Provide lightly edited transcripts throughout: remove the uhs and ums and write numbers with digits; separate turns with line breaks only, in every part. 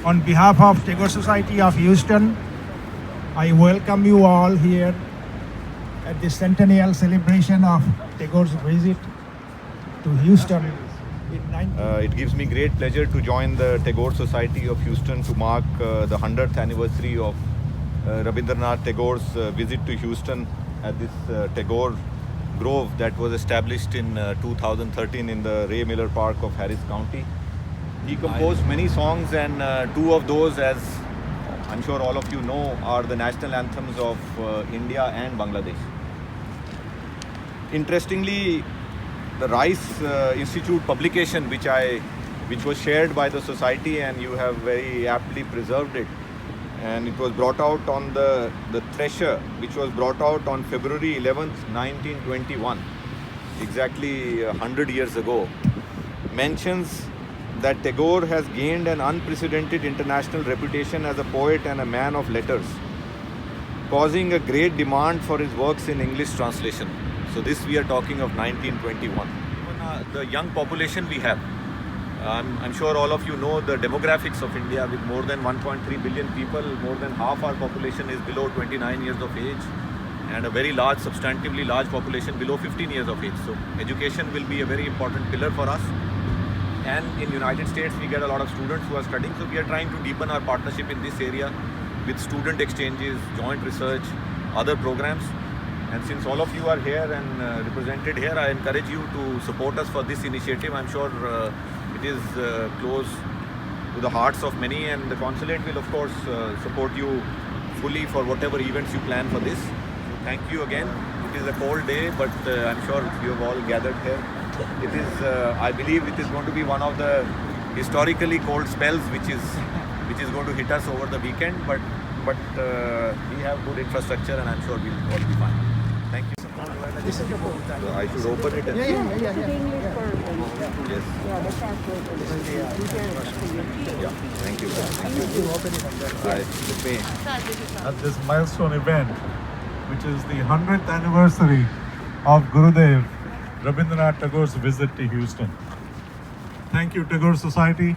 On behalf of Tagore Society of Houston, I welcome you all here at the centennial celebration of Tagore's visit to Houston in 19...
It gives me great pleasure to join the Tagore Society of Houston to mark the 100th anniversary of Rabindranath Tagore's visit to Houston at this Tagore Grove that was established in 2013 in the Ray Miller Park of Harris County. He composed many songs, and two of those, as I'm sure all of you know, are the national anthems of India and Bangladesh. Interestingly, the Rice Institute publication, which was shared by the society, and you have very aptly preserved it, and it was brought out on the Thresher, which was brought out on February 11th, 1921, exactly 100 years ago, mentions that Tagore has gained an unprecedented international reputation as a poet and a man of letters, causing a great demand for his works in English translation. So this we are talking of 1921. The young population we have, I'm sure all of you know the demographics of India. With more than 1.3 billion people, more than half our population is below 29 years of age, and a very large, substantively large population below 15 years of age. So education will be a very important pillar for us. And in United States, we get a lot of students who are studying. So we are trying to deepen our partnership in this area with student exchanges, joint research, other programs. And since all of you are here and represented here, I encourage you to support us for this initiative. I'm sure it is close to the hearts of many, and the consulate will of course support you fully for whatever events you plan for this. So thank you again. It is a cold day, but I'm sure you have all gathered here. It is, I believe, it is going to be one of the historically cold spells which is going to hit us over the weekend. But we have good infrastructure, and I'm sure we'll all be fine. Thank you. So I should open it.
Yeah.
Yes. Yeah. Thank you.
At this milestone event, which is the 100th anniversary of Gurudev Rabindranath Tagore's visit to Houston. Thank you, Tagore Society,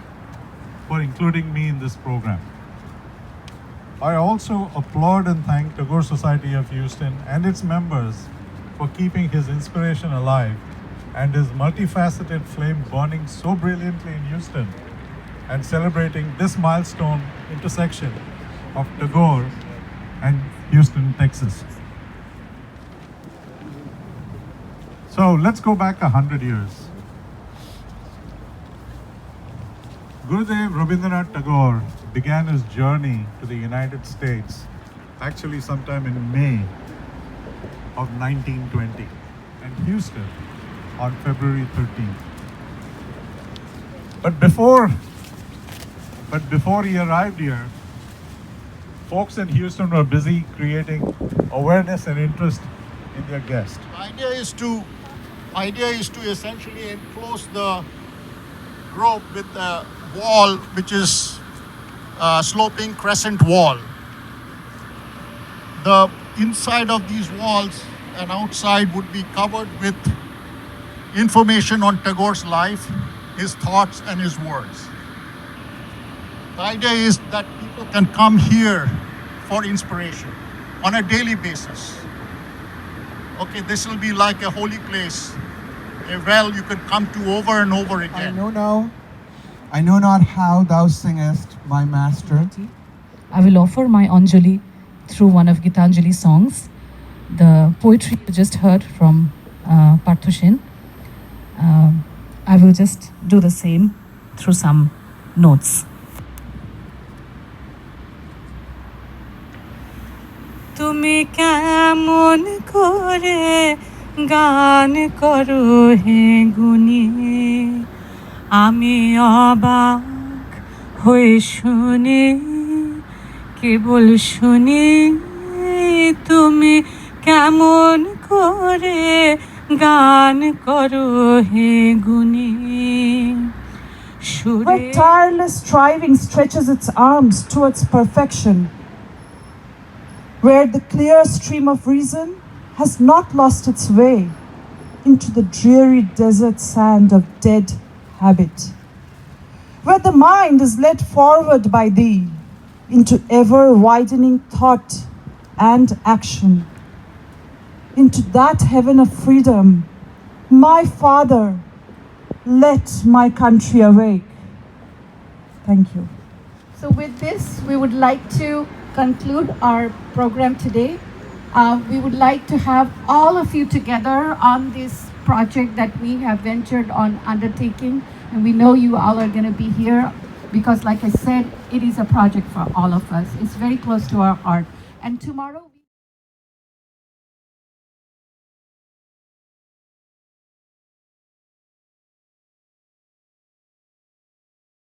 for including me in this program. I also applaud and thank Tagore Society of Houston and its members for keeping his inspiration alive and his multifaceted flame burning so brilliantly in Houston, and celebrating this milestone intersection of Tagore and Houston, Texas. So let's go back 100 years. Gurudev Rabindranath Tagore began his journey to the United States actually sometime in May of 1920, and Houston on February 13th. But before he arrived here, folks in Houston were busy creating awareness and interest in their guest.
The idea is to essentially enclose the grove with a wall which is a sloping crescent wall. The inside of these walls and outside would be covered with information on Tagore's life, his thoughts and his words. The idea is that people can come here for inspiration on a daily basis. Okay, this will be like a holy place, a well you can come to over and over again.
I know not how thou singest, my master.
I will offer my Anjali through one of Gitanjali's songs. The poetry you just heard from Parthushin. I will just do the same through some notes. তুমি কেমন করে গান করো হে গুণী, আমি অবাক হয়ে শুনি, কেবল শুনি। তুমি কেমন করে গান করো হে গুণী।
Her tireless striving stretches its arms towards perfection, where the clear stream of reason has not lost its way into the dreary desert sand of dead habit, where the mind is led forward by thee into ever-widening thought and action, into that heaven of freedom. My Father, let my country awake. Thank you.
So with this, we would like to conclude our program today. We would like to have all of you together on this project that we have ventured on undertaking. And we know you all are going to be here because, like I said, it is a project for all of us. It's very close to our heart. And tomorrow...